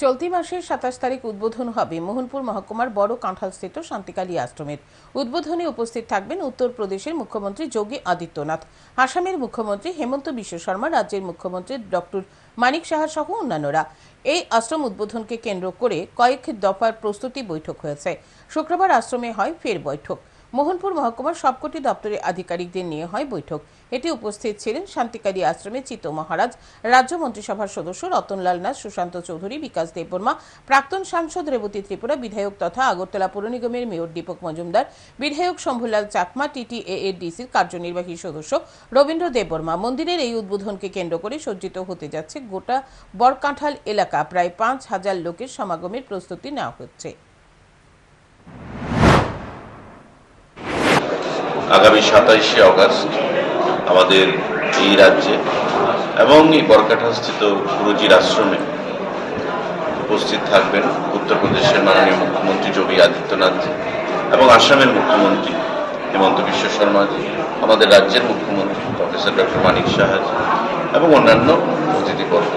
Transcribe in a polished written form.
চলতি মাসের ২৭ তারিখ উদ্বোধন হবে মোহনপুর মহকুমার বড় কাঁঠালস্থিত শান্তিকালী আশ্রমের। উদ্বোধনে উপস্থিত থাকবেন উত্তরপ্রদেশের মুখ্যমন্ত্রী যোগী আদিত্যনাথ, আসামের মুখ্যমন্ত্রী হেমন্ত বিশ্ব শর্মা, রাজ্যের মুখ্যমন্ত্রী ডক্টর মানিক সাহা সহ অন্যান্যরা। এই আশ্রম উদ্বোধনকে কেন্দ্র করে কয়েক দফার প্রস্তুতি বৈঠক হয়েছে। শুক্রবার আশ্রমে হয় ফের বৈঠক। মোহনপুর মহকুমার সবকটি দপ্তরের আধিকারিকদের নিয়ে হয় বৈঠক। এতে উপস্থিত ছিলেন শান্তিকালী আশ্রমের চিত্ত মহারাজ, রাজ্য মন্ত্রিসভার সদস্য রতনলাল নাথ, সুশান্ত চৌধুরী, বিকাশ দেববর্মা, প্রাক্তন সাংসদ রেবতী ত্রিপুরা, বিধায়ক তথা আগরতলা পৌর নিগমের মেয়র দীপক মজুমদার, বিধায়ক শম্ভুলাল চাকমা, TTAADCর কার্যনির্বাহী সদস্য রবীন্দ্র দেববর্মা। মন্দিরের এই উদ্বোধনকে কেন্দ্র করে সজ্জিত হতে যাচ্ছে গোটা বড়কাঁঠাল এলাকা। প্রায় ৫,০০০ লোকের সমাগমের প্রস্তুতি নেওয়া হচ্ছে। আগামী ২৭শে অগস্ট আমাদের এই রাজ্যে এবং এই বড়কাঁঠালস্থিত গুরুজির আশ্রমে উপস্থিত থাকবেন উত্তরপ্রদেশের মাননীয় মুখ্যমন্ত্রী যোগী আদিত্যনাথ এবং আসামের মুখ্যমন্ত্রী হেমন্ত বিশ্ব শর্মাজি, আমাদের রাজ্যের মুখ্যমন্ত্রী প্রফেসর ডক্টর মানিক সাহাজি এবং অন্যান্য অতিথিবর্গ।